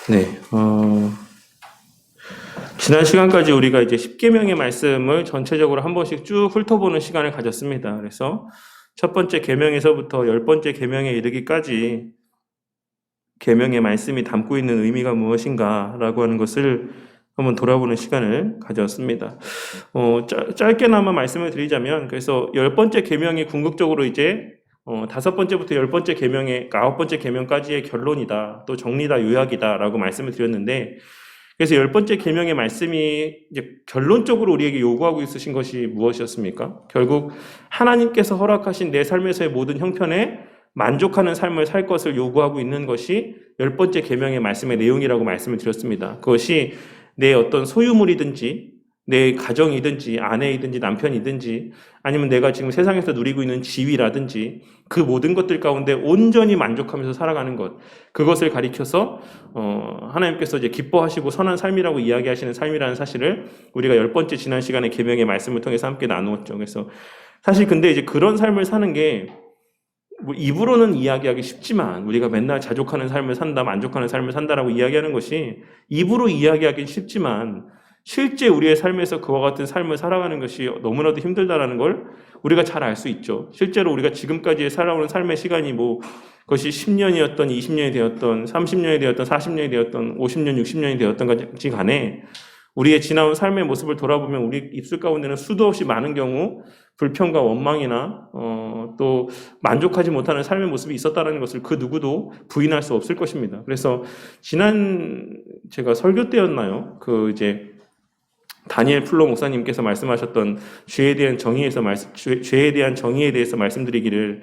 네, 지난 시간까지 우리가 이제 10계명의 말씀을 전체적으로 한 번씩 쭉 훑어보는 시간을 가졌습니다. 그래서 첫 번째 계명에서부터 10번째 계명에 이르기까지 계명의 말씀이 담고 있는 의미가 무엇인가라고 하는 것을 한번 돌아보는 시간을 가졌습니다. 짧게나마 말씀을 드리자면, 그래서 10번째 계명이 궁극적으로 이제 5번째부터 10번째 계명의 9번째 계명까지의 결론이다, 또 정리다, 요약이다라고 말씀을 드렸는데, 그래서 10번째 계명의 말씀이 이제 결론적으로 우리에게 요구하고 있으신 것이 무엇이었습니까? 결국 하나님께서 허락하신 내 삶에서의 모든 형편에 만족하는 삶을 살 것을 요구하고 있는 것이 10번째 계명의 말씀의 내용이라고 말씀을 드렸습니다. 그것이 내 어떤 소유물이든지 내 가정이든지 아내이든지 남편이든지 아니면 내가 지금 세상에서 누리고 있는 지위라든지 그 모든 것들 가운데 온전히 만족하면서 살아가는 것, 그것을 가리켜서 하나님께서 이제 기뻐하시고 선한 삶이라고 이야기하시는 삶이라는 사실을 우리가 10번째 지난 시간에 계명의 말씀을 통해서 함께 나누었죠. 그래서 사실 근데 이제 그런 삶을 사는 게 뭐 입으로는 이야기하기 쉽지만, 우리가 맨날 자족하는 삶을 산다, 만족하는 삶을 산다라고 이야기하는 것이 입으로 이야기하기 쉽지만 실제 우리의 삶에서 그와 같은 삶을 살아가는 것이 너무나도 힘들다라는 걸 우리가 잘 알 수 있죠. 실제로 우리가 지금까지 살아오는 삶의 시간이 뭐 그것이 10년이었던, 20년이 되었던, 30년이 되었던, 40년이 되었던, 50년, 60년이 되었던 것이 간에 우리의 지나온 삶의 모습을 돌아보면 우리 입술 가운데는 수도 없이 많은 경우 불평과 원망이나 또 만족하지 못하는 삶의 모습이 있었다는 것을 그 누구도 부인할 수 없을 것입니다. 그래서 지난 제가 설교 때였나요? 그 이제 다니엘 플로 목사님께서 말씀하셨던 죄에 대한 정의에 대해서 말씀드리기를,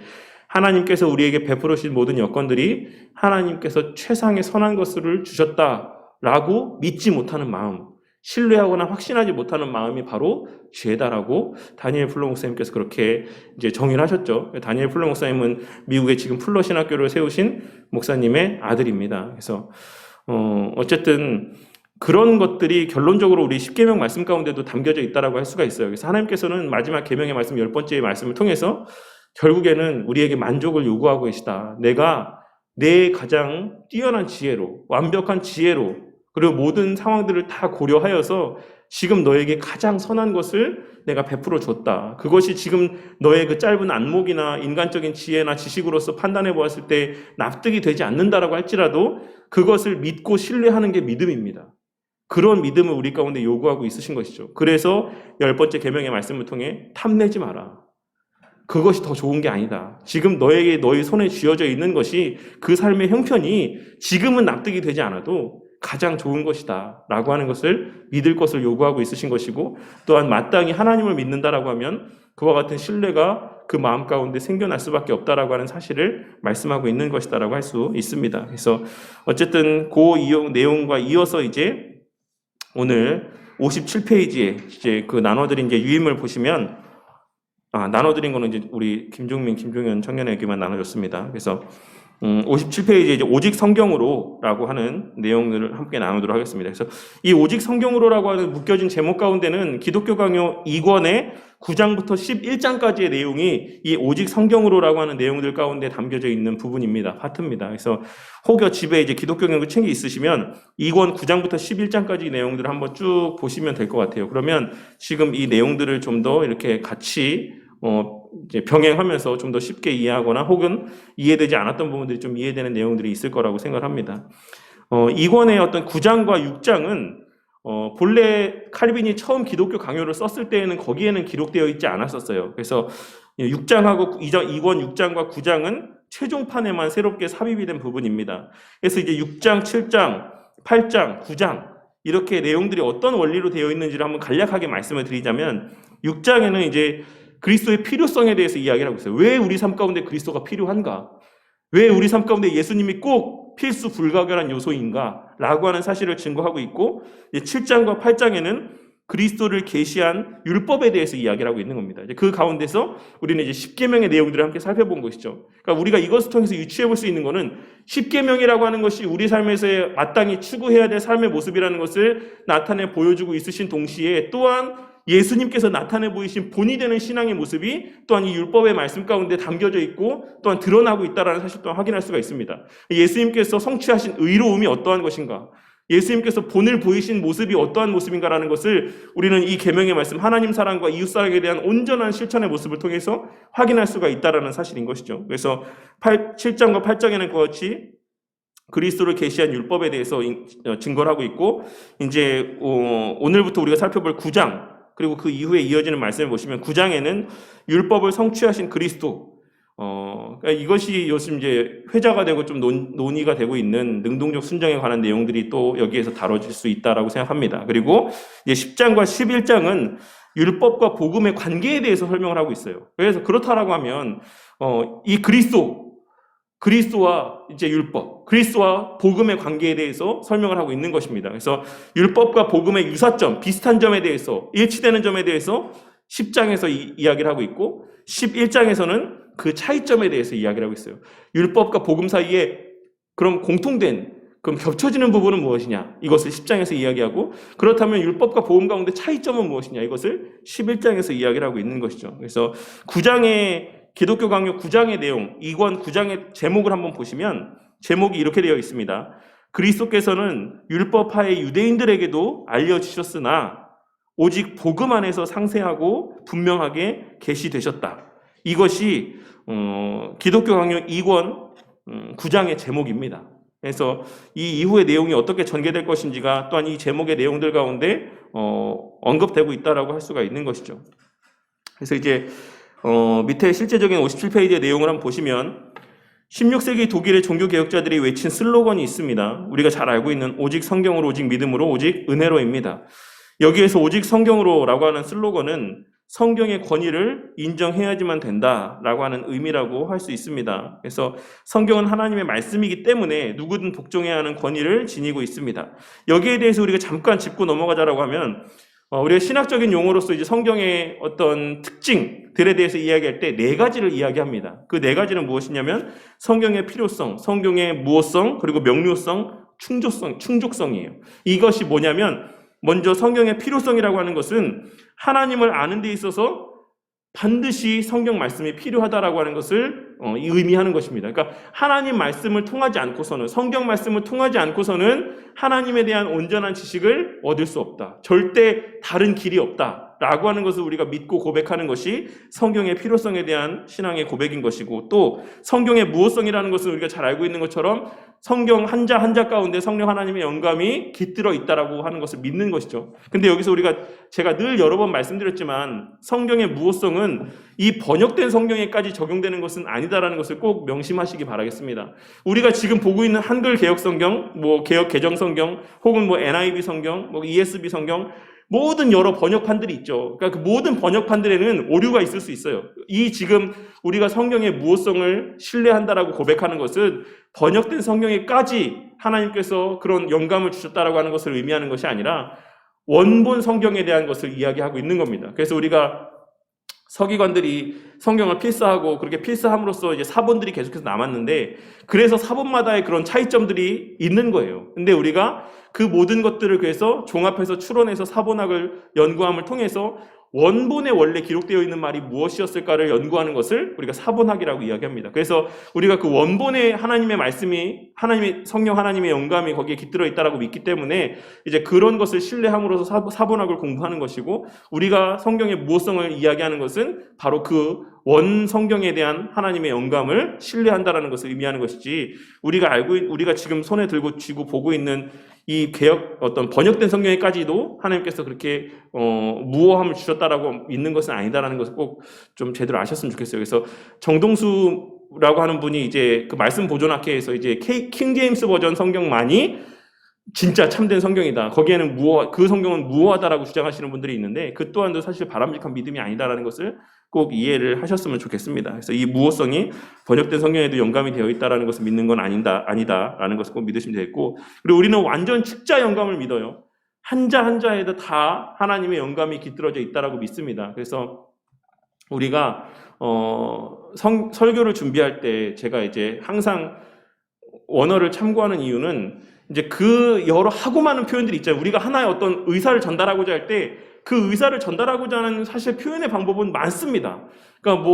하나님께서 우리에게 베풀어 주신 모든 여건들이 하나님께서 최상의 선한 것을 주셨다라고 믿지 못하는 마음, 신뢰하거나 확신하지 못하는 마음이 바로 죄다라고 다니엘 플로 목사님께서 그렇게 이제 정의를 하셨죠. 다니엘 플로 목사님은 미국에 지금 플러 신학교를 세우신 목사님의 아들입니다. 그래서 어쨌든 그런 것들이 결론적으로 우리 10계명 말씀 가운데도 담겨져 있다라고 할 수가 있어요. 그래서 하나님께서는 마지막 계명의 말씀 10번째의 말씀을 통해서 결국에는 우리에게 만족을 요구하고 계시다. 내가 내 가장 뛰어난 지혜로, 완벽한 지혜로, 그리고 모든 상황들을 다 고려하여서 지금 너에게 가장 선한 것을 내가 베풀어 줬다. 그것이 지금 너의 그 짧은 안목이나 인간적인 지혜나 지식으로서 판단해 보았을 때 납득이 되지 않는다라고 할지라도 그것을 믿고 신뢰하는 게 믿음입니다. 그런 믿음을 우리 가운데 요구하고 있으신 것이죠. 그래서 10번째 계명의 말씀을 통해 탐내지 마라. 그것이 더 좋은 게 아니다. 지금 너에게 너의 손에 쥐어져 있는 것이 그 삶의 형편이 지금은 납득이 되지 않아도 가장 좋은 것이다 라고 하는 것을 믿을 것을 요구하고 있으신 것이고, 또한 마땅히 하나님을 믿는다라고 하면 그와 같은 신뢰가 그 마음 가운데 생겨날 수밖에 없다라고 하는 사실을 말씀하고 있는 것이다라고 할 수 있습니다. 그래서 어쨌든 그 내용과 이어서 이제 오늘 57페이지에 이제 그 나눠드린 이제 유임을 보시면, 나눠드린 거는 이제 우리 김종현 청년에게만 나눠줬습니다. 그래서 57페이지에 이제 오직 성경으로라고 하는 내용들을 함께 나누도록 하겠습니다. 그래서 이 오직 성경으로라고 하는 묶여진 제목 가운데는 기독교 강요 2권의 9장부터 11장까지의 내용이 이 오직 성경으로라고 하는 내용들 가운데 담겨져 있는 부분입니다. 파트입니다. 그래서 혹여 집에 이제 기독교 강요 책이 있으시면 2권 9장부터 11장까지 내용들을 한번 쭉 보시면 될 것 같아요. 그러면 지금 이 내용들을 좀 더 이렇게 같이 이제 병행하면서 좀 더 쉽게 이해하거나 혹은 이해되지 않았던 부분들이 좀 이해되는 내용들이 있을 거라고 생각합니다. 이권의 어떤 9장과 6장은 본래 칼빈이 처음 기독교 강요를 썼을 때에는 거기에는 기록되어 있지 않았었어요. 그래서 6장하고 2권 6장과 9장은 최종판에만 새롭게 삽입이 된 부분입니다. 그래서 이제 6장, 7장, 8장, 9장 이렇게 내용들이 어떤 원리로 되어 있는지를 한번 간략하게 말씀을 드리자면, 6장에는 이제 그리스도의 필요성에 대해서 이야기를 하고 있어요. 왜 우리 삶 가운데 그리스도가 필요한가? 왜 우리 삶 가운데 예수님이 꼭 필수 불가결한 요소인가? 라고 하는 사실을 증거하고 있고, 7장과 8장에는 그리스도를 계시한 율법에 대해서 이야기를 하고 있는 겁니다. 그 가운데서 우리는 이제 10계명의 내용들을 함께 살펴본 것이죠. 그러니까 우리가 이것을 통해서 유추해 볼 수 있는 것은 10계명이라고 하는 것이 우리 삶에서 마땅히 추구해야 될 삶의 모습이라는 것을 나타내 보여주고 있으신 동시에, 또한 예수님께서 나타내 보이신 본이 되는 신앙의 모습이 또한 이 율법의 말씀 가운데 담겨져 있고 또한 드러나고 있다는 사실 또한 확인할 수가 있습니다. 예수님께서 성취하신 의로움이 어떠한 것인가, 예수님께서 본을 보이신 모습이 어떠한 모습인가라는 것을 우리는 이 계명의 말씀, 하나님 사랑과 이웃 사랑에 대한 온전한 실천의 모습을 통해서 확인할 수가 있다는 사실인 것이죠. 그래서 7장과 8장에는 그것이 그리스도를 계시한 율법에 대해서 증거를 하고 있고, 이제 오늘부터 우리가 살펴볼 9장 그리고 그 이후에 이어지는 말씀을 보시면 9장에는 율법을 성취하신 그리스도, 그러니까 이것이 요즘 이제 회자가 되고 좀 논의가 되고 있는 능동적 순종에 관한 내용들이 또 여기에서 다뤄질 수 있다라고 생각합니다. 그리고 이제 10장과 11장은 율법과 복음의 관계에 대해서 설명을 하고 있어요. 그래서 그렇다라고 하면 이 그리스도와 이제 율법, 그리스도와 복음의 관계에 대해서 설명을 하고 있는 것입니다. 그래서 율법과 복음의 유사점, 비슷한 점에 대해서, 일치되는 점에 대해서 10장에서 이야기를 하고 있고, 11장에서는 그 차이점에 대해서 이야기를 하고 있어요. 율법과 복음 사이에 그럼 공통된, 그럼 겹쳐지는 부분은 무엇이냐? 이것을 10장에서 이야기하고, 그렇다면 율법과 복음 가운데 차이점은 무엇이냐? 이것을 11장에서 이야기를 하고 있는 것이죠. 그래서 9장의 기독교 강요 9장의 내용, 2권 9장의 제목을 한번 보시면 제목이 이렇게 되어 있습니다. 그리스도께서는 율법하의 유대인들에게도 알려주셨으나 오직 복음 안에서 상세하고 분명하게 계시되셨다. 이것이 기독교 강요 2권 9장의 제목입니다. 그래서 이 이후의 내용이 어떻게 전개될 것인지가 또한 이 제목의 내용들 가운데 언급되고 있다라고 할 수가 있는 것이죠. 그래서 이제 밑에 실제적인 57페이지의 내용을 한번 보시면 16세기 독일의 종교개혁자들이 외친 슬로건이 있습니다. 우리가 잘 알고 있는 오직 성경으로, 오직 믿음으로, 오직 은혜로입니다. 여기에서 오직 성경으로라고 하는 슬로건은 성경의 권위를 인정해야지만 된다라고 하는 의미라고 할 수 있습니다. 그래서 성경은 하나님의 말씀이기 때문에 누구든 복종해야 하는 권위를 지니고 있습니다. 여기에 대해서 우리가 잠깐 짚고 넘어가자라고 하면 우리가 신학적인 용어로서 이제 성경의 어떤 특징들에 대해서 이야기할 때 네 가지를 이야기합니다. 그 네 가지는 무엇이냐면 성경의 필요성, 성경의 무엇성, 그리고 명료성, 충족성이에요. 이것이 뭐냐면 먼저 성경의 필요성이라고 하는 것은 하나님을 아는 데 있어서 반드시 성경 말씀이 필요하다라고 하는 것을 의미하는 것입니다. 그러니까 하나님 말씀을 통하지 않고서는, 성경 말씀을 통하지 않고서는 하나님에 대한 온전한 지식을 얻을 수 없다. 절대 다른 길이 없다라고 하는 것을 우리가 믿고 고백하는 것이 성경의 필요성에 대한 신앙의 고백인 것이고, 또 성경의 무엇성이라는 것은 우리가 잘 알고 있는 것처럼 성경 한자 한자 가운데 성령 하나님의 영감이 깃들어 있다라고 하는 것을 믿는 것이죠. 근데 여기서 제가 늘 여러 번 말씀드렸지만 성경의 무엇성은 이 번역된 성경에까지 적용되는 것은 아니다라는 것을 꼭 명심하시기 바라겠습니다. 우리가 지금 보고 있는 한글 개혁 성경, 개혁 개정 성경, 혹은 NIV 성경, ESV 성경, 모든 여러 번역판들이 있죠. 그러니까 그 모든 번역판들에는 오류가 있을 수 있어요. 이 지금 우리가 성경의 무엇성을 신뢰한다라고 고백하는 것은 번역된 성경에까지 하나님께서 그런 영감을 주셨다라고 하는 것을 의미하는 것이 아니라 원본 성경에 대한 것을 이야기하고 있는 겁니다. 그래서 우리가 서기관들이 성경을 필사하고 그렇게 필사함으로써 이제 사본들이 계속해서 남았는데, 그래서 사본마다의 그런 차이점들이 있는 거예요. 근데 우리가 그 모든 것들을 그래서 종합해서 추론해서 사본학을 연구함을 통해서 원본에 원래 기록되어 있는 말이 무엇이었을까를 연구하는 것을 우리가 사본학이라고 이야기합니다. 그래서 우리가 그 원본에 하나님의 말씀이, 성령 하나님의 영감이 거기에 깃들어 있다라고 믿기 때문에 이제 그런 것을 신뢰함으로써 사본학을 공부하는 것이고, 우리가 성경의 무엇성을 이야기하는 것은 바로 그 원 성경에 대한 하나님의 영감을 신뢰한다라는 것을 의미하는 것이지, 우리가 지금 손에 들고 쥐고 보고 있는 이 어떤 번역된 성경에까지도 하나님께서 그렇게 무호함을 주셨다라고 믿는 것은 아니다라는 것을 꼭 좀 제대로 아셨으면 좋겠어요. 그래서 정동수라고 하는 분이 이제 그 말씀 보존학회에서 이제 킹 제임스 버전 성경만이 진짜 참된 성경이다, 거기에는 그 성경은 무호하다라고 주장하시는 분들이 있는데, 그 또한도 사실 바람직한 믿음이 아니다라는 것을 꼭 이해를 하셨으면 좋겠습니다. 그래서 이 무호성이 번역된 성경에도 영감이 되어 있다라는 것을 믿는 건 아니다라는 것을 꼭 믿으시면 되겠고, 그리고 우리는 완전 축자 영감을 믿어요. 한자 한자에도 다 하나님의 영감이 깃들어져 있다라고 믿습니다. 그래서 우리가 설교를 준비할 때 제가 이제 항상 원어를 참고하는 이유는 이제 그 여러 하고 많은 표현들이 있잖아요. 우리가 하나의 어떤 의사를 전달하고자 할 때 그 의사를 전달하고자 하는 사실 표현의 방법은 많습니다. 그러니까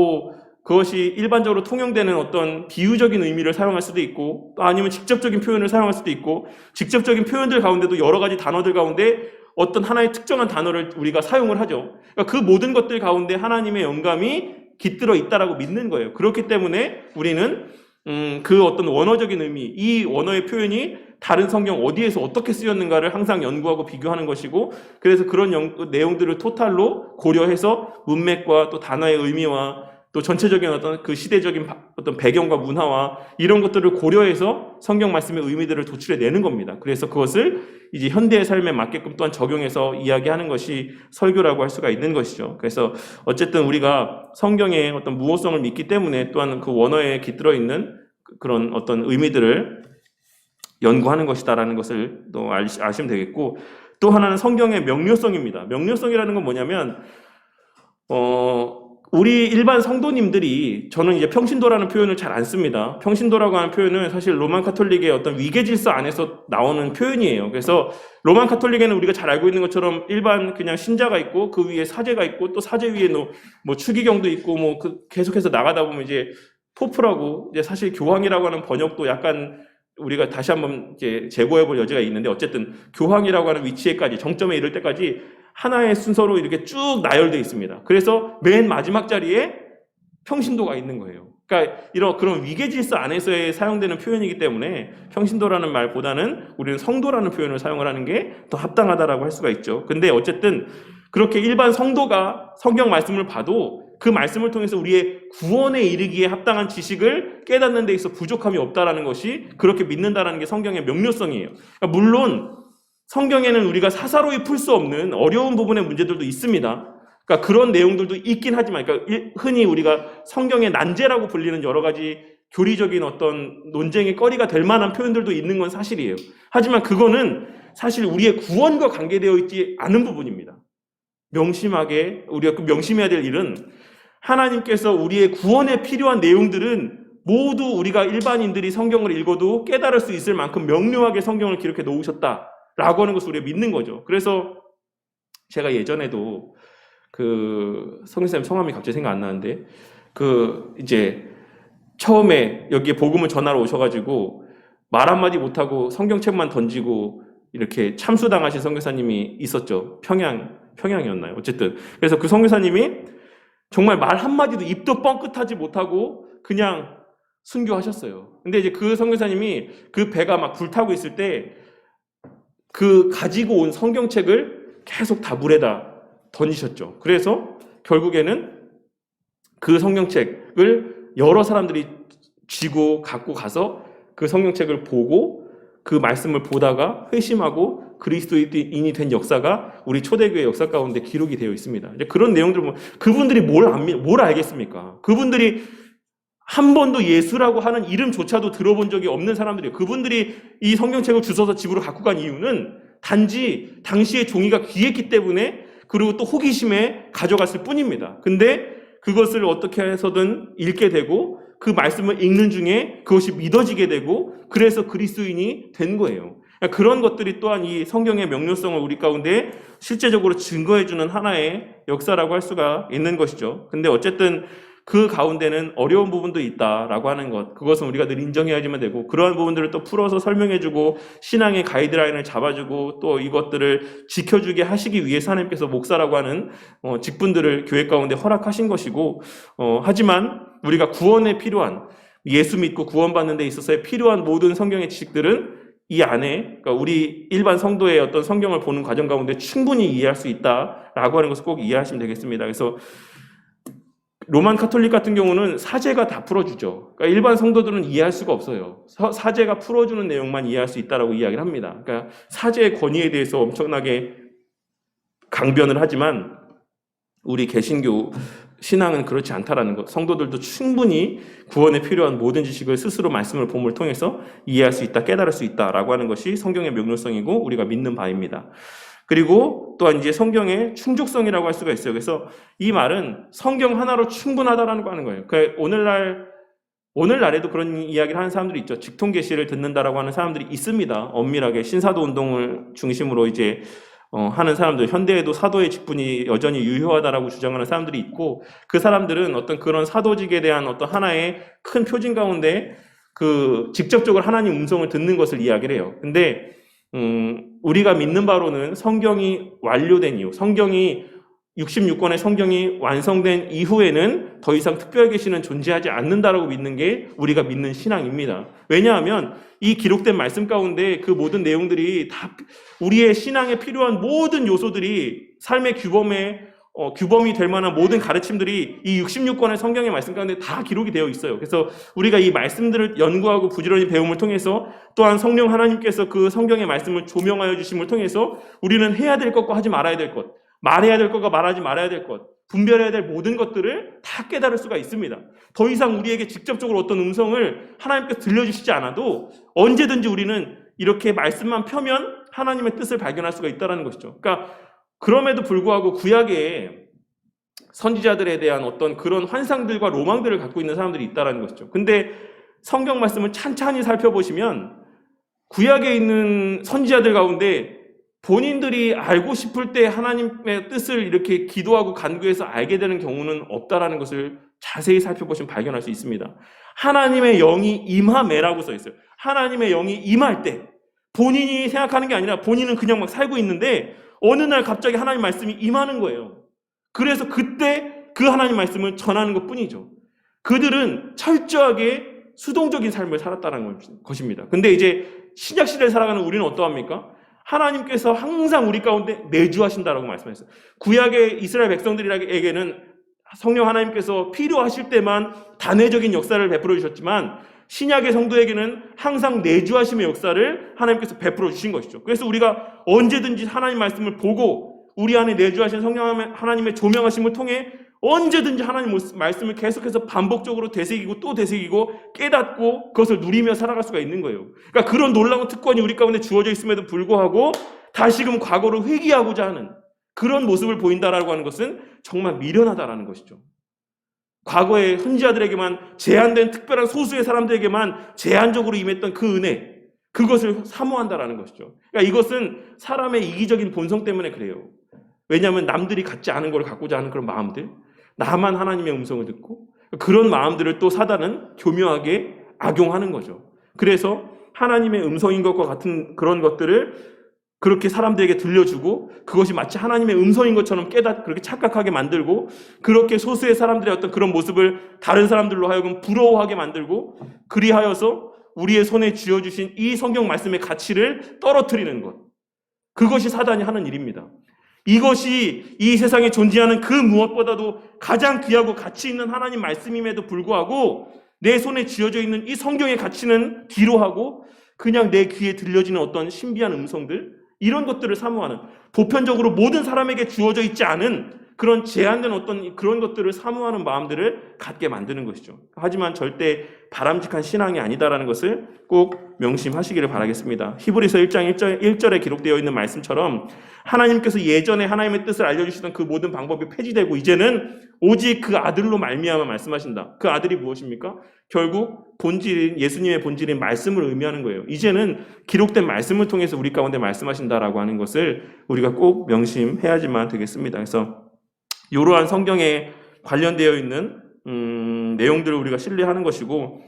그것이 일반적으로 통용되는 어떤 비유적인 의미를 사용할 수도 있고, 또 아니면 직접적인 표현을 사용할 수도 있고, 직접적인 표현들 가운데도 여러 가지 단어들 가운데 어떤 하나의 특정한 단어를 우리가 사용을 하죠. 그러니까 그 모든 것들 가운데 하나님의 영감이 깃들어 있다라고 믿는 거예요. 그렇기 때문에 우리는 그 어떤 원어적인 의미, 이 원어의 표현이 다른 성경 어디에서 어떻게 쓰였는가를 항상 연구하고 비교하는 것이고, 그래서 그런 내용들을 토탈로 고려해서 문맥과 또 단어의 의미와 또 전체적인 어떤 그 시대적인 어떤 배경과 문화와 이런 것들을 고려해서 성경 말씀의 의미들을 도출해내는 겁니다. 그래서 그것을 이제 현대의 삶에 맞게끔 또한 적용해서 이야기하는 것이 설교라고 할 수가 있는 것이죠. 그래서 어쨌든 우리가 성경의 어떤 무호성을 믿기 때문에 또한 그 원어에 깃들어 있는 그런 어떤 의미들을 연구하는 것이다라는 것을 또 아시면 되겠고, 또 하나는 성경의 명료성입니다. 명료성이라는 건 뭐냐면 우리 일반 성도님들이, 저는 이제 평신도라는 표현을 잘 안 씁니다. 평신도라고 하는 표현은 사실 로만 카톨릭의 어떤 위계 질서 안에서 나오는 표현이에요. 그래서 로만 카톨릭에는 우리가 잘 알고 있는 것처럼 일반 그냥 신자가 있고 그 위에 사제가 있고 또 사제 위에 뭐 추기경도 있고 계속해서 나가다 보면 이제 포프라고, 이제 사실 교황이라고 하는 번역도 약간 우리가 다시 한번 이제 재고해 볼 여지가 있는데, 어쨌든 교황이라고 하는 위치에까지, 정점에 이를 때까지 하나의 순서로 이렇게 쭉 나열되어 있습니다. 그래서 맨 마지막 자리에 평신도가 있는 거예요. 그러니까 그런 위계질서 안에서의 사용되는 표현이기 때문에 평신도라는 말보다는 우리는 성도라는 표현을 사용을 하는 게 더 합당하다라고 할 수가 있죠. 근데 어쨌든 그렇게 일반 성도가 성경 말씀을 봐도 그 말씀을 통해서 우리의 구원에 이르기에 합당한 지식을 깨닫는 데 있어 부족함이 없다라는 것이, 그렇게 믿는다라는 게 성경의 명료성이에요. 그러니까 물론 성경에는 우리가 사사로이 풀 수 없는 어려운 부분의 문제들도 있습니다. 그러니까 그런 내용들도 있긴 하지만, 그러니까 흔히 우리가 성경의 난제라고 불리는 여러 가지 교리적인 어떤 논쟁의 거리가 될 만한 표현들도 있는 건 사실이에요. 하지만 그거는 사실 우리의 구원과 관계되어 있지 않은 부분입니다. 우리가 명심해야 될 일은, 하나님께서 우리의 구원에 필요한 내용들은 모두 우리가 일반인들이 성경을 읽어도 깨달을 수 있을 만큼 명료하게 성경을 기록해 놓으셨다라고 하는 것을 우리가 믿는 거죠. 그래서 제가 예전에도 성교사님 성함이 갑자기 생각 안 나는데, 이제 처음에 여기에 복음을 전하러 오셔가지고 말 한마디 못하고 성경책만 던지고 이렇게 참수당하신 선교사님이 있었죠. 평양이었나요? 어쨌든 그래서 그 선교사님이 정말 말 한마디도 입도 뻥끗하지 못하고 그냥 순교하셨어요. 근데 이제 그 선교사님이 그 배가 막 불타고 있을 때 그 가지고 온 성경책을 계속 다 물에다 던지셨죠. 그래서 결국에는 그 성경책을 여러 사람들이 쥐고 갖고 가서 그 성경책을 보고 그 말씀을 보다가 회심하고 그리스도인이 된 역사가 우리 초대교회 역사 가운데 기록이 되어 있습니다. 이제 그런 내용들 보면 그분들이 뭘 알겠습니까? 그분들이 한 번도 예수라고 하는 이름조차도 들어본 적이 없는 사람들이에요. 그분들이 이 성경책을 주워서 집으로 갖고 간 이유는 단지 당시의 종이가 귀했기 때문에, 그리고 또 호기심에 가져갔을 뿐입니다. 근데 그것을 어떻게 해서든 읽게 되고 그 말씀을 읽는 중에 그것이 믿어지게 되고 그래서 그리스도인이 된 거예요. 그런 것들이 또한 이 성경의 명료성을 우리 가운데 실제적으로 증거해주는 하나의 역사라고 할 수가 있는 것이죠. 근데 어쨌든 그 가운데는 어려운 부분도 있다라고 하는 것, 그것은 우리가 늘 인정해야지만 되고, 그러한 부분들을 또 풀어서 설명해주고 신앙의 가이드라인을 잡아주고 또 이것들을 지켜주게 하시기 위해서 하나님께서 목사라고 하는 직분들을 교회 가운데 허락하신 것이고, 하지만 우리가 구원에 필요한, 예수 믿고 구원받는 데 있어서의 필요한 모든 성경의 지식들은 이 안에, 그러니까 우리 일반 성도의 어떤 성경을 보는 과정 가운데 충분히 이해할 수 있다라고 하는 것을 꼭 이해하시면 되겠습니다. 그래서 로만 카톨릭 같은 경우는 사제가 다 풀어주죠. 그러니까 일반 성도들은 이해할 수가 없어요. 사제가 풀어주는 내용만 이해할 수 있다라고 이야기를 합니다. 그러니까 사제의 권위에 대해서 엄청나게 강변을 하지만 우리 개신교 신앙은 그렇지 않다라는 것. 성도들도 충분히 구원에 필요한 모든 지식을 스스로 말씀을 봄을 통해서 이해할 수 있다, 깨달을 수 있다라고 하는 것이 성경의 명료성이고 우리가 믿는 바입니다. 그리고 또한 이제 성경의 충족성이라고 할 수가 있어요. 그래서 이 말은 성경 하나로 충분하다라는 거 하는 거예요. 그러니까 오늘날에도 그런 이야기를 하는 사람들이 있죠. 직통 계시를 듣는다라고 하는 사람들이 있습니다. 엄밀하게 신사도 운동을 중심으로 이제 하는 사람들, 현대에도 사도의 직분이 여전히 유효하다라고 주장하는 사람들이 있고, 그 사람들은 어떤 그런 사도직에 대한 어떤 하나의 큰 표징 가운데 직접적으로 하나님 음성을 듣는 것을 이야기를 해요. 근데 우리가 믿는 바로는 성경이 완료된 이후, 66권의 성경이 완성된 이후에는 더 이상 특별 계시는 존재하지 않는다라고 믿는 게 우리가 믿는 신앙입니다. 왜냐하면 이 기록된 말씀 가운데 그 모든 내용들이 다 우리의 신앙에 필요한 모든 요소들이 삶의 규범이 될 만한 모든 가르침들이 이 66권의 성경의 말씀 가운데 다 기록이 되어 있어요. 그래서 우리가 이 말씀들을 연구하고 부지런히 배움을 통해서, 또한 성령 하나님께서 그 성경의 말씀을 조명하여 주심을 통해서 우리는 해야 될 것과 하지 말아야 될 것, 말해야 될 것과 말하지 말아야 될 것, 분별해야 될 모든 것들을 다 깨달을 수가 있습니다. 더 이상 우리에게 직접적으로 어떤 음성을 하나님께서 들려주시지 않아도 언제든지 우리는 이렇게 말씀만 펴면 하나님의 뜻을 발견할 수가 있다는 것이죠. 그러니까 그럼에도 불구하고 구약에 선지자들에 대한 어떤 그런 환상들과 로망들을 갖고 있는 사람들이 있다는 것이죠. 근데 성경 말씀을 찬찬히 살펴보시면 구약에 있는 선지자들 가운데 본인들이 알고 싶을 때 하나님의 뜻을 이렇게 기도하고 간구해서 알게 되는 경우는 없다라는 것을 자세히 살펴보시면 발견할 수 있습니다. 하나님의 영이 임하매라고 써 있어요. 하나님의 영이 임할 때 본인이 생각하는 게 아니라 본인은 그냥 막 살고 있는데 어느 날 갑자기 하나님 말씀이 임하는 거예요. 그래서 그때 그 하나님 말씀을 전하는 것뿐이죠. 그들은 철저하게 수동적인 삶을 살았다는 것입니다. 근데 이제 신약 시대에 살아가는 우리는 어떠합니까? 하나님께서 항상 우리 가운데 내주하신다라고 말씀하셨어요. 구약의 이스라엘 백성들에게는 성령 하나님께서 필요하실 때만 단회적인 역사를 베풀어 주셨지만, 신약의 성도에게는 항상 내주하심의 역사를 하나님께서 베풀어 주신 것이죠. 그래서 우리가 언제든지 하나님 말씀을 보고 우리 안에 내주하신 성령 하나님의 조명하심을 통해 언제든지 하나님 말씀을 계속해서 반복적으로 되새기고 또 되새기고 깨닫고 그것을 누리며 살아갈 수가 있는 거예요. 그러니까 그런 놀라운 특권이 우리 가운데 주어져 있음에도 불구하고 다시금 과거를 회귀하고자 하는 그런 모습을 보인다라고 하는 것은 정말 미련하다라는 것이죠. 과거의 선지자들에게만, 제한된 특별한 소수의 사람들에게만 제한적으로 임했던 그 은혜, 그것을 사모한다라는 것이죠. 그러니까 이것은 사람의 이기적인 본성 때문에 그래요. 왜냐하면 남들이 갖지 않은 걸 갖고자 하는 그런 마음들, 나만 하나님의 음성을 듣고, 그런 마음들을 또 사단은 교묘하게 악용하는 거죠. 그래서 하나님의 음성인 것과 같은 그런 것들을 그렇게 사람들에게 들려주고, 그것이 마치 하나님의 음성인 것처럼 그렇게 착각하게 만들고, 그렇게 소수의 사람들의 어떤 그런 모습을 다른 사람들로 하여금 부러워하게 만들고, 그리하여서 우리의 손에 쥐어주신 이 성경 말씀의 가치를 떨어뜨리는 것, 그것이 사단이 하는 일입니다. 이것이 이 세상에 존재하는 그 무엇보다도 가장 귀하고 가치 있는 하나님 말씀임에도 불구하고 내 손에 쥐어져 있는 이 성경의 가치는 뒤로 하고 그냥 내 귀에 들려지는 어떤 신비한 음성들, 이런 것들을 사모하는, 보편적으로 모든 사람에게 주어져 있지 않은 그런 제한된 어떤 그런 것들을 사모하는 마음들을 갖게 만드는 것이죠. 하지만 절대 바람직한 신앙이 아니다라는 것을 꼭 명심하시기를 바라겠습니다. 히브리서 1장 1절에 기록되어 있는 말씀처럼 하나님께서 예전에 하나님의 뜻을 알려주시던 그 모든 방법이 폐지되고 이제는 오직 그 아들로 말미암아 말씀하신다. 그 아들이 무엇입니까? 결국 예수님의 본질인 말씀을 의미하는 거예요. 이제는 기록된 말씀을 통해서 우리 가운데 말씀하신다라고 하는 것을 우리가 꼭 명심해야지만 되겠습니다. 그래서 이러한 성경에 관련되어 있는 내용들을 우리가 신뢰하는 것이고,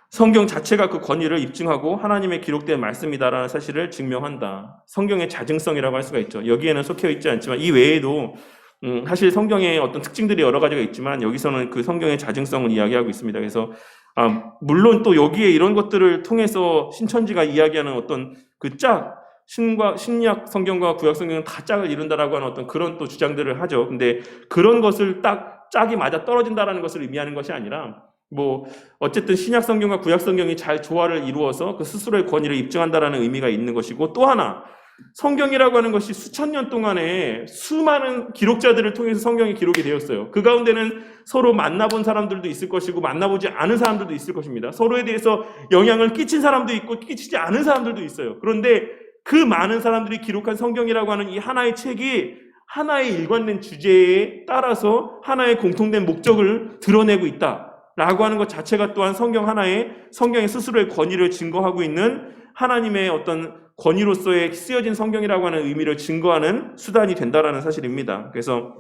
성경 자체가 그 권위를 입증하고 하나님의 기록된 말씀이다라는 사실을 증명한다. 성경의 자증성이라고 할 수가 있죠. 여기에는 속해 있지 않지만 이 외에도 사실 성경의 어떤 특징들이 여러 가지가 있지만 여기서는 그 성경의 자증성을 이야기하고 있습니다. 그래서 물론 또 여기에 이런 것들을 통해서 신천지가 이야기하는 어떤 신약 성경과 구약 성경은 다 짝을 이룬다라고 하는 어떤 그런 또 주장들을 하죠. 근데 그런 것을 딱 짝이 맞아 떨어진다라는 것을 의미하는 것이 아니라, 어쨌든 신약 성경과 구약 성경이 잘 조화를 이루어서 그 스스로의 권위를 입증한다라는 의미가 있는 것이고, 또 하나 성경이라고 하는 것이 수천 년 동안에 수많은 기록자들을 통해서 성경이 기록이 되었어요. 그 가운데는 서로 만나본 사람들도 있을 것이고 만나보지 않은 사람들도 있을 것입니다. 서로에 대해서 영향을 끼친 사람도 있고 끼치지 않은 사람들도 있어요. 그런데 그 많은 사람들이 기록한 성경이라고 하는 이 하나의 책이 하나의 일관된 주제에 따라서 하나의 공통된 목적을 드러내고 있다. 라고 하는 것 자체가 또한 성경의 스스로의 권위를 증거하고 있는 하나님의 어떤 권위로서의 쓰여진 성경이라고 하는 의미를 증거하는 수단이 된다라는 사실입니다. 그래서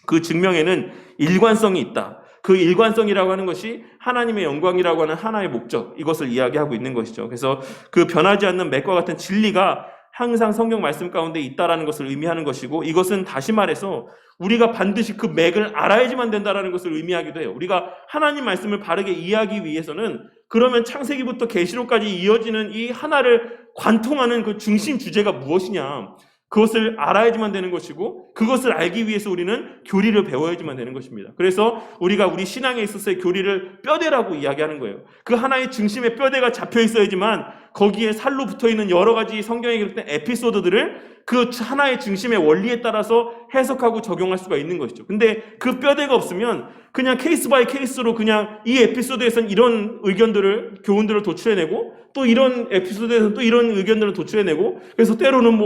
그 증명에는 일관성이 있다. 그 일관성이라고 하는 것이 하나님의 영광이라고 하는 하나의 목적, 이것을 이야기하고 있는 것이죠. 그래서 그 변하지 않는 맥과 같은 진리가 항상 성경 말씀 가운데 있다라는 것을 의미하는 것이고, 이것은 다시 말해서 우리가 반드시 그 맥을 알아야지만 된다라는 것을 의미하기도 해요. 우리가 하나님 말씀을 바르게 이해하기 위해서는 그러면 창세기부터 계시록까지 이어지는 이 하나를 관통하는 그 중심 주제가 무엇이냐, 그것을 알아야지만 되는 것이고, 그것을 알기 위해서 우리는 교리를 배워야지만 되는 것입니다. 그래서 우리가 우리 신앙에 있어서의 교리를 뼈대라고 이야기하는 거예요. 그 하나의 중심에 뼈대가 잡혀 있어야지만 거기에 살로 붙어있는 여러 가지 성경에 기록된 에피소드들을 그 하나의 중심의 원리에 따라서 해석하고 적용할 수가 있는 것이죠. 근데 그 뼈대가 없으면 그냥 케이스 바이 케이스로 그냥 이 에피소드에서는 이런 의견들을, 교훈들을 도출해내고, 또 이런 에피소드에서는 또 이런 의견들을 도출해내고, 그래서 때로는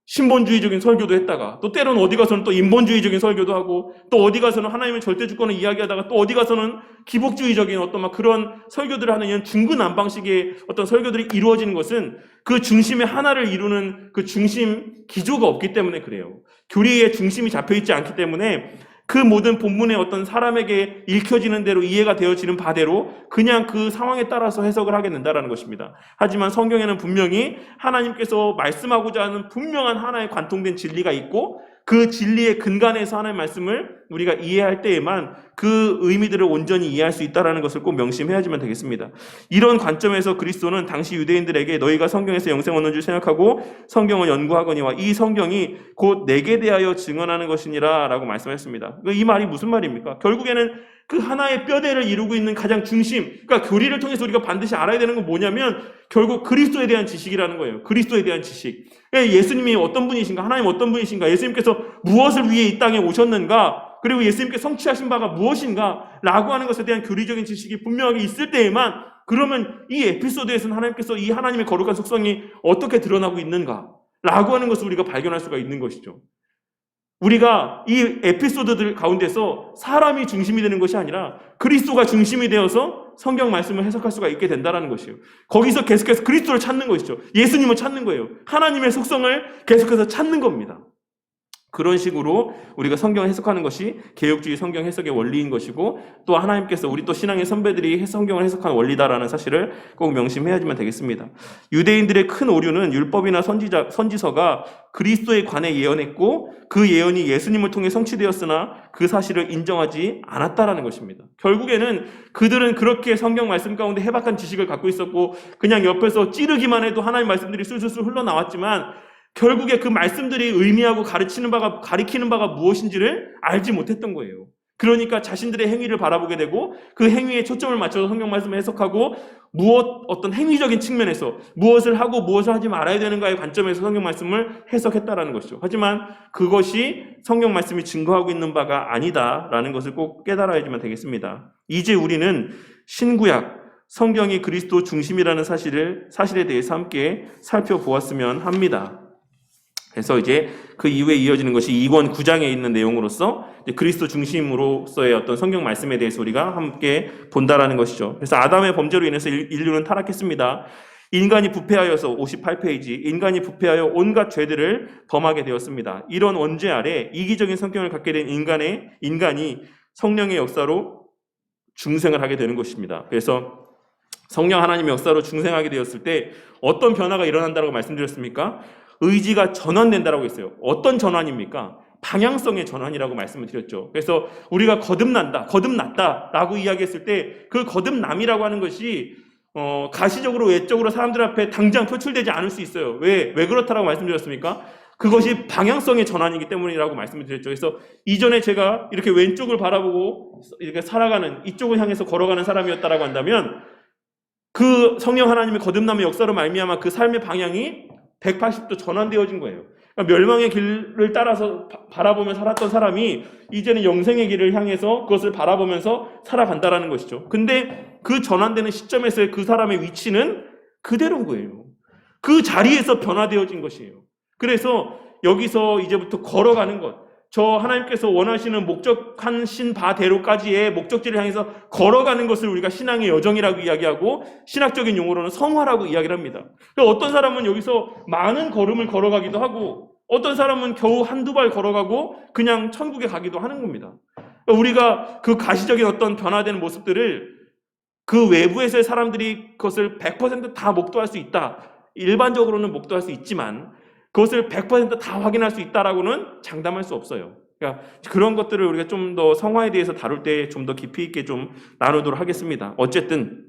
신본주의적인 설교도 했다가, 또 때로는 어디 가서는 또 인본주의적인 설교도 하고, 또 어디 가서는 하나님의 절대 주권을 이야기하다가, 또 어디 가서는 기복주의적인 어떤 그런 설교들을 하는 이런 중구난방식의 어떤 설교들이 이루어지는 것은 그 중심의 하나를 이루는 그 중심 기조가 없기 때문에 그래요. 교리의 중심이 잡혀있지 않기 때문에 그 모든 본문의 어떤 사람에게 읽혀지는 대로 이해가 되어지는 바대로 그냥 그 상황에 따라서 해석을 하게 된다는 것입니다. 하지만 성경에는 분명히 하나님께서 말씀하고자 하는 분명한 하나의 관통된 진리가 있고, 그 진리의 근간에서 하나님의 말씀을 우리가 이해할 때에만 그 의미들을 온전히 이해할 수 있다는 것을 꼭 명심해야지만 되겠습니다. 이런 관점에서 그리스도는 당시 유대인들에게 너희가 성경에서 영생 얻는 줄 생각하고 성경을 연구하거니와 이 성경이 곧 내게 대하여 증언하는 것이니라 라고 말씀했습니다. 이 말이 무슨 말입니까? 결국에는 그 하나의 뼈대를 이루고 있는 가장 중심, 그러니까 교리를 통해서 우리가 반드시 알아야 되는 건 뭐냐면 결국 그리스도에 대한 지식이라는 거예요. 그리스도에 대한 지식. 예수님이 어떤 분이신가, 하나님 어떤 분이신가, 예수님께서 무엇을 위해 이 땅에 오셨는가, 그리고 예수님께 성취하신 바가 무엇인가 라고 하는 것에 대한 교리적인 지식이 분명하게 있을 때에만, 그러면 이 에피소드에서는 하나님께서 이 하나님의 거룩한 속성이 어떻게 드러나고 있는가 라고 하는 것을 우리가 발견할 수가 있는 것이죠. 우리가 이 에피소드들 가운데서 사람이 중심이 되는 것이 아니라 그리스도가 중심이 되어서 성경 말씀을 해석할 수가 있게 된다는 것이에요. 거기서 계속해서 그리스도를 찾는 것이죠. 예수님을 찾는 거예요. 하나님의 속성을 계속해서 찾는 겁니다. 그런 식으로 우리가 성경을 해석하는 것이 개혁주의 성경 해석의 원리인 것이고, 또 하나님께서 우리 또 신앙의 선배들이 성경을 해석한 원리다라는 사실을 꼭 명심해야지만 되겠습니다. 유대인들의 큰 오류는 율법이나 선지서가 그리스도에 관해 예언했고 그 예언이 예수님을 통해 성취되었으나 그 사실을 인정하지 않았다라는 것입니다. 결국에는 그들은 그렇게 성경 말씀 가운데 해박한 지식을 갖고 있었고 그냥 옆에서 찌르기만 해도 하나님 말씀들이 술술술 흘러나왔지만 결국에 그 말씀들이 의미하고 가리키는 바가 무엇인지를 알지 못했던 거예요. 그러니까 자신들의 행위를 바라보게 되고 그 행위에 초점을 맞춰서 성경 말씀을 해석하고 어떤 행위적인 측면에서 무엇을 하고 무엇을 하지 말아야 되는가의 관점에서 성경 말씀을 해석했다라는 것이죠. 하지만 그것이 성경 말씀이 증거하고 있는 바가 아니다라는 것을 꼭 깨달아야지만 되겠습니다. 이제 우리는 신구약 성경이 그리스도 중심이라는 사실에 대해서 함께 살펴보았으면 합니다. 그래서 이제 그 이후에 이어지는 것이 2권 9장에 있는 내용으로서 그리스도 중심으로서의 어떤 성경 말씀에 대해서 우리가 함께 본다라는 것이죠. 그래서 아담의 범죄로 인해서 인류는 타락했습니다. 인간이 부패하여서 58페이지, 인간이 부패하여 온갖 죄들을 범하게 되었습니다. 이런 원죄 아래 이기적인 성격을 갖게 된 인간이 성령의 역사로 중생을 하게 되는 것입니다. 그래서 성령 하나님의 역사로 중생하게 되었을 때 어떤 변화가 일어난다고 말씀드렸습니까? 의지가 전환된다라고 했어요. 어떤 전환입니까? 방향성의 전환이라고 말씀을 드렸죠. 그래서 우리가 거듭났다라고 이야기했을 때 그 거듭남이라고 하는 것이 가시적으로 외적으로 사람들 앞에 당장 표출되지 않을 수 있어요. 왜 그렇다라고 말씀드렸습니까? 그것이 방향성의 전환이기 때문이라고 말씀을 드렸죠. 그래서 이전에 제가 이렇게 왼쪽을 바라보고 이렇게 살아가는, 이쪽을 향해서 걸어가는 사람이었다라고 한다면 그 성령 하나님의 거듭남의 역사로 말미암아 그 삶의 방향이 180도 전환되어진 거예요. 그러니까 멸망의 길을 따라서 바라보며 살았던 사람이 이제는 영생의 길을 향해서 그것을 바라보면서 살아간다라는 것이죠. 근데 그 전환되는 시점에서의 그 사람의 위치는 그대로인 거예요. 그 자리에서 변화되어진 것이에요. 그래서 여기서 이제부터 걸어가는 것, 저 하나님께서 원하시는 목적하신 바대로까지의 목적지를 향해서 걸어가는 것을 우리가 신앙의 여정이라고 이야기하고 신학적인 용어로는 성화라고 이야기를 합니다. 어떤 사람은 여기서 많은 걸음을 걸어가기도 하고 어떤 사람은 겨우 한두 발 걸어가고 그냥 천국에 가기도 하는 겁니다. 우리가 그 가시적인 어떤 변화되는 모습들을 그 외부에서의 사람들이 그것을 100%다 목도할 수 있다. 일반적으로는 목도할 수 있지만 그것을 100%다 확인할 수 있다라고는 장담할 수 없어요. 그러니까 그런 것들을 우리가 좀 더 성화에 대해서 다룰 때 좀 더 깊이 있게 좀 나누도록 하겠습니다. 어쨌든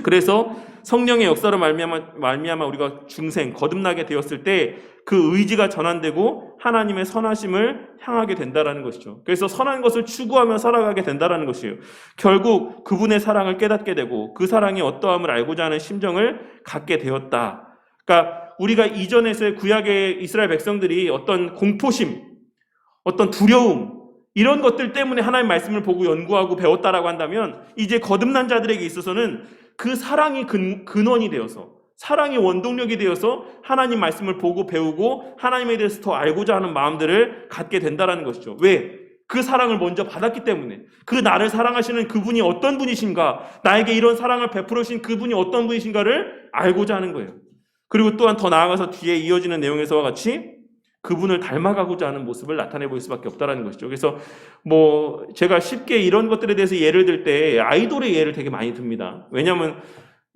그래서 성령의 역사로 말미암아 우리가 중생, 거듭나게 되었을 때 그 의지가 전환되고 하나님의 선하심을 향하게 된다라는 것이죠. 그래서 선한 것을 추구하며 살아가게 된다라는 것이에요. 결국 그분의 사랑을 깨닫게 되고 그 사랑이 어떠함을 알고자 하는 심정을 갖게 되었다. 그러니까 우리가 이전에서의 구약의 이스라엘 백성들이 어떤 공포심, 어떤 두려움, 이런 것들 때문에 하나님 말씀을 보고 연구하고 배웠다라고 한다면 이제 거듭난 자들에게 있어서는 그 사랑이 근원이 되어서 사랑의 원동력이 되어서 하나님 말씀을 보고 배우고 하나님에 대해서 더 알고자 하는 마음들을 갖게 된다는 것이죠. 왜? 그 사랑을 먼저 받았기 때문에 그 나를 사랑하시는 그분이 어떤 분이신가, 나에게 이런 사랑을 베풀어 주신 그분이 어떤 분이신가를 알고자 하는 거예요. 그리고 또한 더 나아가서 뒤에 이어지는 내용에서와 같이 그분을 닮아가고자 하는 모습을 나타내 보일 수밖에 없다는 것이죠. 그래서 제가 쉽게 이런 것들에 대해서 예를 들 때 아이돌의 예를 되게 많이 듭니다. 왜냐하면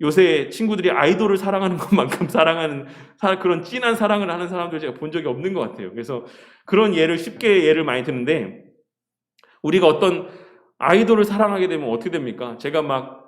요새 친구들이 아이돌을 사랑하는 것만큼 사랑하는 그런 진한 사랑을 하는 사람들 제가 본 적이 없는 것 같아요. 그래서 그런 예를 많이 드는데 우리가 어떤 아이돌을 사랑하게 되면 어떻게 됩니까? 제가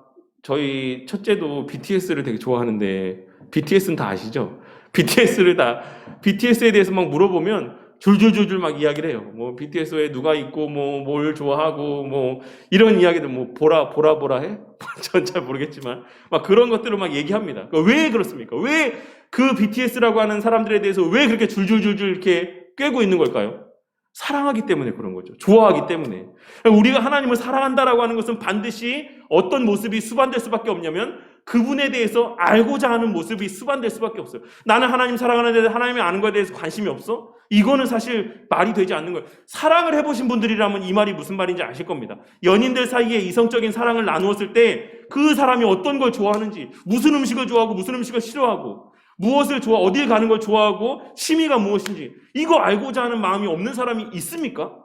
저희 첫째도 BTS를 되게 좋아하는데 BTS는 다 아시죠? BTS에 대해서 물어보면 줄줄줄줄 이야기를 해요. BTS에 누가 있고, 뭘 좋아하고, 이런 이야기들, 보라 해? 전 잘 모르겠지만, 그런 것들을 얘기합니다. 왜 그렇습니까? 왜 그 BTS라고 하는 사람들에 대해서 왜 그렇게 줄줄줄줄 이렇게 꿰고 있는 걸까요? 사랑하기 때문에 그런 거죠. 좋아하기 때문에. 우리가 하나님을 사랑한다라고 하는 것은 반드시 어떤 모습이 수반될 수밖에 없냐면 그분에 대해서 알고자 하는 모습이 수반될 수밖에 없어요. 나는 하나님 사랑하는데 하나님이 아는 것에 대해서 관심이 없어? 이거는 사실 말이 되지 않는 거예요. 사랑을 해보신 분들이라면 이 말이 무슨 말인지 아실 겁니다. 연인들 사이에 이성적인 사랑을 나누었을 때 그 사람이 어떤 걸 좋아하는지, 무슨 음식을 좋아하고 무슨 음식을 싫어하고 무엇을 어딜 가는 걸 좋아하고 취미가 무엇인지 이거 알고자 하는 마음이 없는 사람이 있습니까?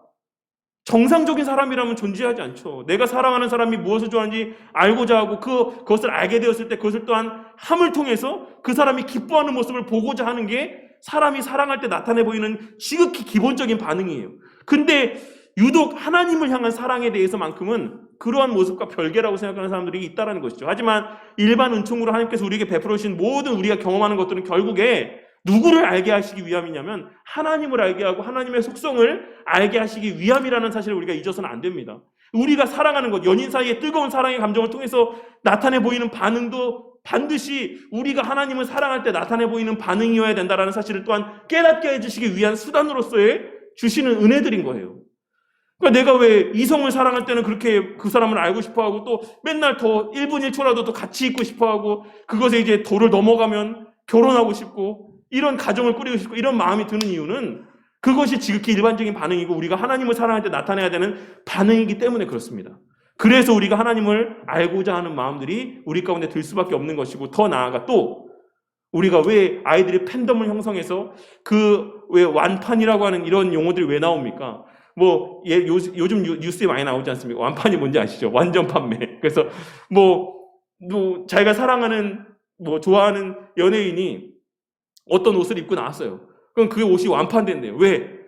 정상적인 사람이라면 존재하지 않죠. 내가 사랑하는 사람이 무엇을 좋아하는지 알고자 하고 그것을 알게 되었을 때 그것을 또한 함을 통해서 그 사람이 기뻐하는 모습을 보고자 하는 게 사람이 사랑할 때 나타내 보이는 지극히 기본적인 반응이에요. 근데 유독 하나님을 향한 사랑에 대해서만큼은 그러한 모습과 별개라고 생각하는 사람들이 있다는 것이죠. 하지만 일반 은총으로 하나님께서 우리에게 베풀어 주신 모든 우리가 경험하는 것들은 결국에 누구를 알게 하시기 위함이냐면 하나님을 알게 하고 하나님의 속성을 알게 하시기 위함이라는 사실을 우리가 잊어서는 안 됩니다. 우리가 사랑하는 것, 연인 사이의 뜨거운 사랑의 감정을 통해서 나타내 보이는 반응도 반드시 우리가 하나님을 사랑할 때 나타내 보이는 반응이어야 된다는 사실을 또한 깨닫게 해주시기 위한 수단으로서의 주시는 은혜들인 거예요. 그러니까 내가 왜 이성을 사랑할 때는 그렇게 그 사람을 알고 싶어하고 또 맨날 더 1분 1초라도 더 같이 있고 싶어하고 그것에 이제 도를 넘어가면 결혼하고 싶고 이런 가정을 꾸리고 싶고 이런 마음이 드는 이유는 그것이 지극히 일반적인 반응이고 우리가 하나님을 사랑할 때 나타내야 되는 반응이기 때문에 그렇습니다. 그래서 우리가 하나님을 알고자 하는 마음들이 우리 가운데 들 수밖에 없는 것이고 더 나아가 또 우리가 왜 아이들이 팬덤을 형성해서 왜 완판이라고 하는 이런 용어들이 왜 나옵니까? 요즘 뉴스에 많이 나오지 않습니까? 완판이 뭔지 아시죠? 완전 판매. 그래서 자기가 사랑하는 좋아하는 연예인이 어떤 옷을 입고 나왔어요. 그럼 그 옷이 완판된대요. 왜?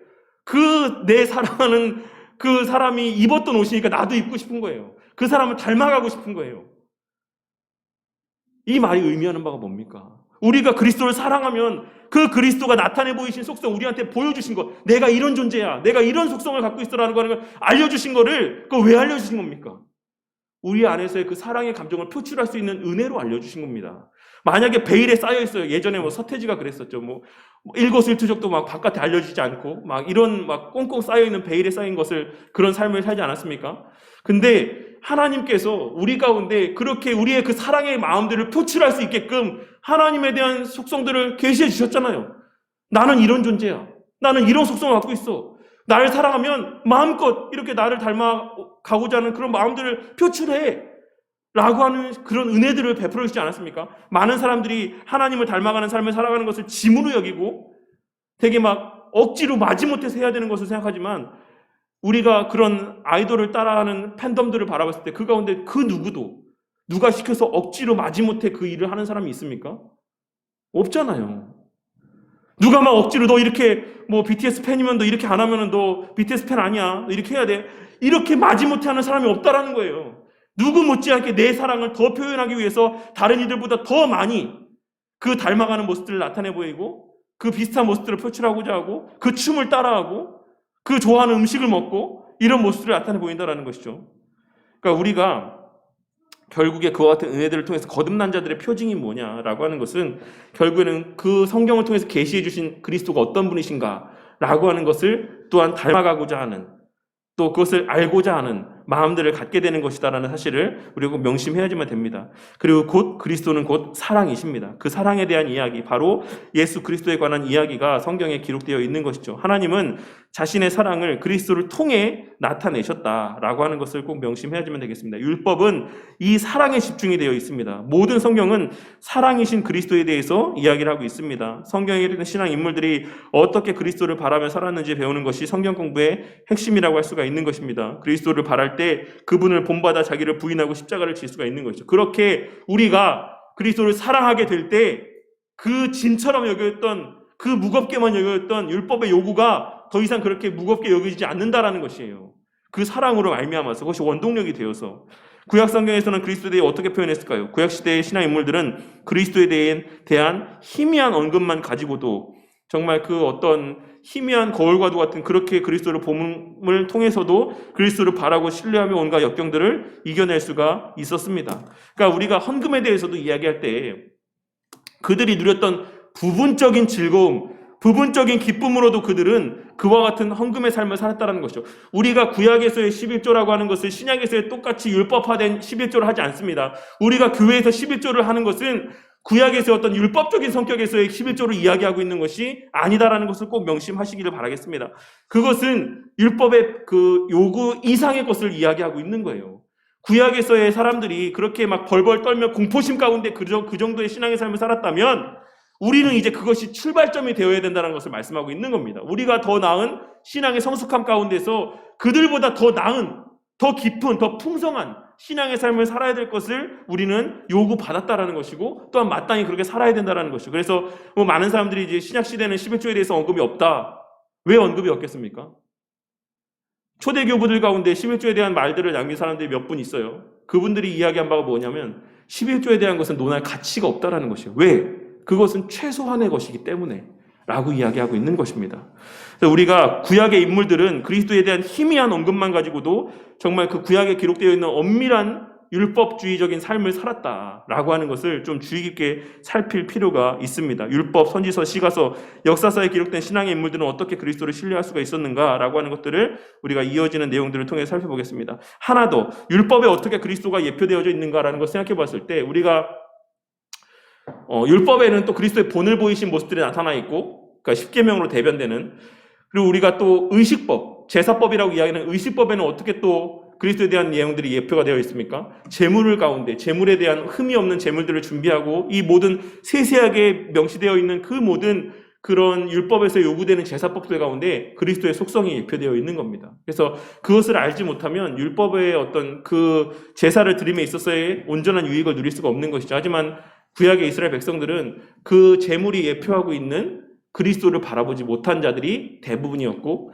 내 사랑하는 그 사람이 입었던 옷이니까 나도 입고 싶은 거예요. 그 사람을 닮아가고 싶은 거예요. 이 말이 의미하는 바가 뭡니까? 우리가 그리스도를 사랑하면 그 그리스도가 나타내 보이신 속성, 우리한테 보여주신 것, 내가 이런 존재야, 내가 이런 속성을 갖고 있어라는 걸 알려주신 거를 그걸 왜 알려주신 겁니까? 우리 안에서의 그 사랑의 감정을 표출할 수 있는 은혜로 알려주신 겁니다. 만약에 베일에 쌓여 있어요. 예전에 서태지가 그랬었죠. 일거수일투족도 바깥에 알려지지 않고 이런 꽁꽁 쌓여 있는 베일에 쌓인 것을 그런 삶을 살지 않았습니까? 근데 하나님께서 우리 가운데 그렇게 우리의 그 사랑의 마음들을 표출할 수 있게끔 하나님에 대한 속성들을 계시해 주셨잖아요. 나는 이런 존재야. 나는 이런 속성을 갖고 있어. 나를 사랑하면 마음껏 이렇게 나를 닮아가고자 하는 그런 마음들을 표출해 라고 하는 그런 은혜들을 베풀어 주지 않았습니까? 많은 사람들이 하나님을 닮아가는 삶을 살아가는 것을 짐으로 여기고 되게 막 억지로 마지못해서 해야 되는 것을 생각하지만, 우리가 그런 아이돌을 따라하는 팬덤들을 바라봤을 때 그 가운데 그 누구도 누가 시켜서 억지로 마지못해 그 일을 하는 사람이 있습니까? 없잖아요. 누가 막 억지로 너 이렇게 뭐 BTS 팬이면 너 이렇게 안 하면은 너 BTS 팬 아니야, 너 이렇게 해야 돼, 이렇게 마지못해 하는 사람이 없다라는 거예요. 누구 못지않게 내 사랑을 더 표현하기 위해서 다른 이들보다 더 많이 그 닮아가는 모습들을 나타내 보이고, 그 비슷한 모습들을 표출하고자 하고, 그 춤을 따라하고, 그 좋아하는 음식을 먹고, 이런 모습들을 나타내 보인다는 것이죠. 그러니까 우리가 결국에 그와 같은 은혜들을 통해서 거듭난 자들의 표징이 뭐냐라고 하는 것은, 결국에는 그 성경을 통해서 계시해 주신 그리스도가 어떤 분이신가라고 하는 것을 또한 닮아가고자 하는, 또 그것을 알고자 하는 마음들을 갖게 되는 것이다라는 사실을 우리가 명심해야지만 됩니다. 그리고 곧 그리스도는 곧 사랑이십니다. 그 사랑에 대한 이야기, 바로 예수 그리스도에 관한 이야기가 성경에 기록되어 있는 것이죠. 하나님은 자신의 사랑을 그리스도를 통해 나타내셨다라고 하는 것을 꼭 명심해야지만 되겠습니다. 율법은 이 사랑에 집중이 되어 있습니다. 모든 성경은 사랑이신 그리스도에 대해서 이야기를 하고 있습니다. 성경에 있는 신앙 인물들이 어떻게 그리스도를 바라며 살았는지 배우는 것이 성경 공부의 핵심이라고 할 수가 있는 것입니다. 그리스도를 바랄 때 그분을 본받아 자기를 부인하고 십자가를 질 수가 있는 것이죠. 그렇게 우리가 그리스도를 사랑하게 될 때 그 짐처럼 여겼던, 그 무겁게만 여겼던 율법의 요구가 더 이상 그렇게 무겁게 여기지 않는다라는 것이에요. 그 사랑으로 말미암아서, 그것이 원동력이 되어서. 구약 성경에서는 그리스도에 대해 어떻게 표현했을까요? 구약 시대의 신앙 인물들은 그리스도에 대한 희미한 언급만 가지고도 정말 그 어떤 희미한 거울과도 같은, 그렇게 그리스도를 봄을 통해서도 그리스도를 바라고 신뢰하며 온갖 역경들을 이겨낼 수가 있었습니다. 그러니까 우리가 헌금에 대해서도 이야기할 때 그들이 누렸던 부분적인 즐거움, 부분적인 기쁨으로도 그들은 그와 같은 헌금의 삶을 살았다는 것이죠. 우리가 구약에서의 11조라고 하는 것을 신약에서의 똑같이 율법화된 11조를 하지 않습니다. 우리가 교회에서 11조를 하는 것은 구약에서의 어떤 율법적인 성격에서의 11조를 이야기하고 있는 것이 아니다라는 것을 꼭 명심하시기를 바라겠습니다. 그것은 율법의 그 요구 이상의 것을 이야기하고 있는 거예요. 구약에서의 사람들이 그렇게 막 벌벌 떨며 공포심 가운데 그 정도의 신앙의 삶을 살았다면, 우리는 이제 그것이 출발점이 되어야 된다는 것을 말씀하고 있는 겁니다. 우리가 더 나은 신앙의 성숙함 가운데서 그들보다 더 나은, 더 깊은, 더 풍성한 신앙의 삶을 살아야 될 것을 우리는 요구받았다라는 것이고, 또한 마땅히 그렇게 살아야 된다는 것이죠. 그래서 뭐 많은 사람들이 이제 신약 시대는 11조에 대해서 언급이 없다. 왜 언급이 없겠습니까? 초대교부들 가운데 11조에 대한 말들을 남긴 사람들이 몇 분 있어요. 그분들이 이야기한 바가 뭐냐면 11조에 대한 것은 논할 가치가 없다라는 것이에요. 왜? 그것은 최소한의 것이기 때문에 라고 이야기하고 있는 것입니다. 그래서 우리가 구약의 인물들은 그리스도에 대한 희미한 언급만 가지고도 정말 그 구약에 기록되어 있는 엄밀한 율법주의적인 삶을 살았다라고 하는 것을 좀 주의 깊게 살필 필요가 있습니다. 율법, 선지서, 시가서, 역사서에 기록된 신앙의 인물들은 어떻게 그리스도를 신뢰할 수가 있었는가라고 하는 것들을 우리가 이어지는 내용들을 통해 살펴보겠습니다. 하나 더, 율법에 어떻게 그리스도가 예표되어져 있는가라는 것을 생각해 봤을 때, 우리가 율법에는 또 그리스도의 본을 보이신 모습들이 나타나 있고, 그러니까 십계명으로 대변되는, 그리고 우리가 또 의식법, 제사법이라고 이야기하는 의식법에는 어떻게 또 그리스도에 대한 내용들이 예표가 되어 있습니까? 제물 가운데, 제물에 대한 흠이 없는 제물들을 준비하고, 이 모든 세세하게 명시되어 있는 그 모든 그런 율법에서 요구되는 제사법들 가운데 그리스도의 속성이 예표되어 있는 겁니다. 그래서 그것을 알지 못하면 율법의 어떤 그 제사를 드림에 있어서의 온전한 유익을 누릴 수가 없는 것이죠. 하지만 구약의 이스라엘 백성들은 그 제물이 예표하고 있는 그리스도를 바라보지 못한 자들이 대부분이었고,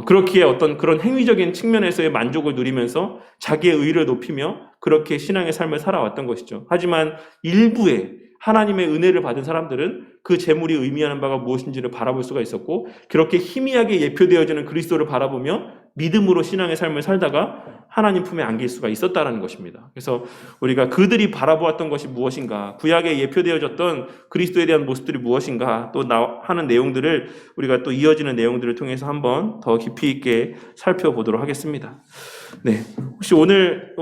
그렇기에 어떤 그런 행위적인 측면에서의 만족을 누리면서 자기의 의를 높이며 그렇게 신앙의 삶을 살아왔던 것이죠. 하지만 일부의 하나님의 은혜를 받은 사람들은 그 제물이 의미하는 바가 무엇인지를 바라볼 수가 있었고, 그렇게 희미하게 예표되어지는 그리스도를 바라보며 믿음으로 신앙의 삶을 살다가 하나님 품에 안길 수가 있었다는 것입니다. 그래서 우리가 그들이 바라보았던 것이 무엇인가, 구약에 예표되어졌던 그리스도에 대한 모습들이 무엇인가 또 하는 내용들을 우리가 또 이어지는 내용들을 통해서 한번 더 깊이 있게 살펴보도록 하겠습니다. 네, 혹시 오늘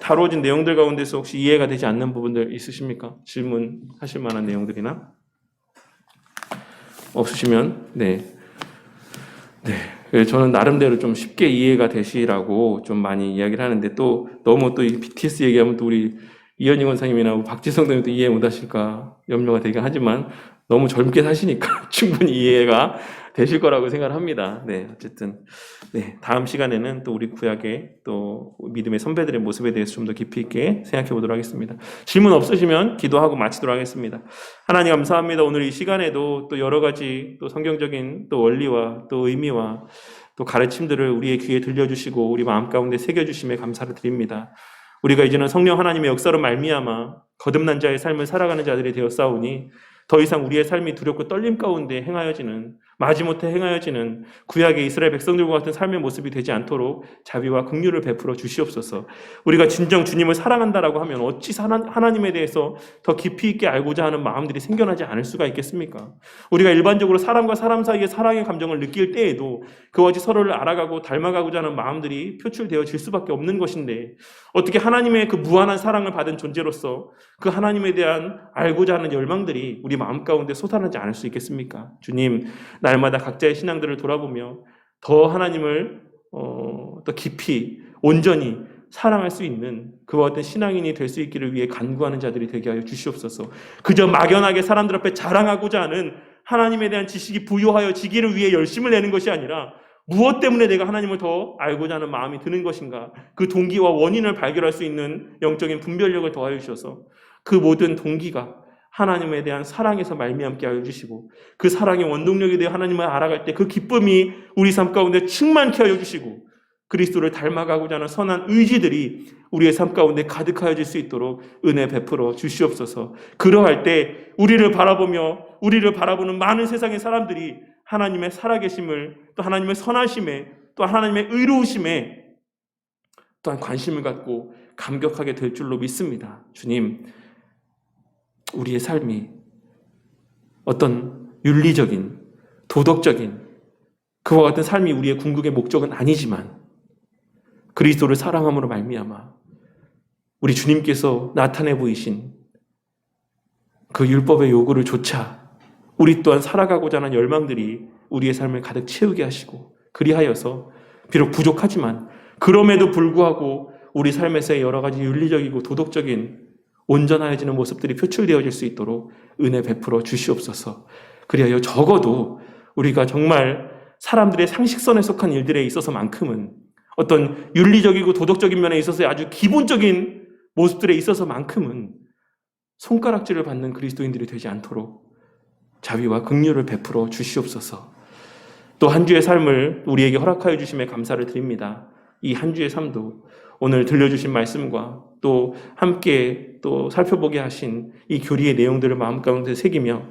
다루어진 내용들 가운데서 혹시 이해가 되지 않는 부분들 있으십니까? 질문하실 만한 내용들이나 없으시면 네. 그래서 저는 나름대로 좀 쉽게 이해가 되시라고 좀 많이 이야기를 하는데, 또 너무 또 이 BTS 얘기하면 또 우리 이현희 원사님이나 박지성 선생님도 이해 못 하실까 염려가 되긴 하지만, 너무 젊게 사시니까 충분히 이해가 되실 거라고 생각을 합니다. 네, 어쨌든 네, 다음 시간에는 또 우리 구약의 또 믿음의 선배들의 모습에 대해서 좀 더 깊이 있게 생각해 보도록 하겠습니다. 질문 없으시면 기도하고 마치도록 하겠습니다. 하나님 감사합니다. 오늘 이 시간에도 또 여러 가지 또 성경적인 또 원리와 또 의미와 또 가르침들을 우리의 귀에 들려주시고 우리 마음 가운데 새겨주심에 감사를 드립니다. 우리가 이제는 성령 하나님의 역사로 말미암아 거듭난 자의 삶을 살아가는 자들이 되었사오니 더 이상 우리의 삶이 두렵고 떨림 가운데 행하여지는, 마지못해 행하여지는 구약의 이스라엘 백성들과 같은 삶의 모습이 되지 않도록 자비와 긍휼을 베풀어 주시옵소서. 우리가 진정 주님을 사랑한다라고 하면 어찌 하나님에 대해서 더 깊이 있게 알고자 하는 마음들이 생겨나지 않을 수가 있겠습니까? 우리가 일반적으로 사람과 사람 사이의 사랑의 감정을 느낄 때에도 그와 같이 서로를 알아가고 닮아가고자 하는 마음들이 표출되어질 수밖에 없는 것인데, 어떻게 하나님의 그 무한한 사랑을 받은 존재로서 그 하나님에 대한 알고자 하는 열망들이 우리 마음 가운데 솟아나지 않을 수 있겠습니까? 주님, 날마다 각자의 신앙들을 돌아보며 더 하나님을 더 깊이 온전히 사랑할 수 있는 그와 같은 신앙인이 될 수 있기를 위해 간구하는 자들이 되게 하여 주시옵소서. 그저 막연하게 사람들 앞에 자랑하고자 하는 하나님에 대한 지식이 부요하여지기를 위해 열심을 내는 것이 아니라, 무엇 때문에 내가 하나님을 더 알고자 하는 마음이 드는 것인가, 그 동기와 원인을 발견할 수 있는 영적인 분별력을 더하여 주셔서 그 모든 동기가 하나님에 대한 사랑에서 말미암게 하여 주시고, 그 사랑의 원동력에 대해 하나님을 알아갈 때 그 기쁨이 우리 삶 가운데 충만케 하여 주시고, 그리스도를 닮아가고자 하는 선한 의지들이 우리의 삶 가운데 가득하여질 수 있도록 은혜 베풀어 주시옵소서. 그러할 때 우리를 바라보는 많은 세상의 사람들이 하나님의 살아계심을, 또 하나님의 선하심에, 또 하나님의 의로우심에 또한 관심을 갖고 감격하게 될 줄로 믿습니다. 주님, 우리의 삶이 어떤 윤리적인, 도덕적인 그와 같은 삶이 우리의 궁극의 목적은 아니지만, 그리스도를 사랑함으로 말미암아 우리 주님께서 나타내 보이신 그 율법의 요구를 조차 우리 또한 살아가고자 하는 열망들이 우리의 삶을 가득 채우게 하시고, 그리하여서 비록 부족하지만 그럼에도 불구하고 우리 삶에서의 여러 가지 윤리적이고 도덕적인 온전하여지는 모습들이 표출되어질 수 있도록 은혜 베풀어 주시옵소서. 그리하여 적어도 우리가 정말 사람들의 상식선에 속한 일들에 있어서만큼은, 어떤 윤리적이고 도덕적인 면에 있어서의 아주 기본적인 모습들에 있어서만큼은 손가락질을 받는 그리스도인들이 되지 않도록 자비와 긍휼을 베풀어 주시옵소서. 또 한 주의 삶을 우리에게 허락하여 주심에 감사를 드립니다. 이 한 주의 삶도 오늘 들려주신 말씀과 또 함께 또 살펴보게 하신 이 교리의 내용들을 마음 가운데 새기며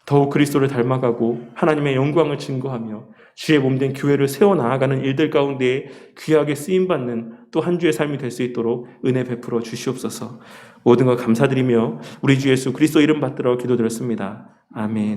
더욱 그리스도를 닮아가고 하나님의 영광을 증거하며 주의 몸된 교회를 세워나가는 일들 가운데 귀하게 쓰임받는 또 한 주의 삶이 될 수 있도록 은혜 베풀어 주시옵소서. 모든 것 감사드리며 우리 주 예수 그리스도 이름 받들어 기도드렸습니다. 아멘.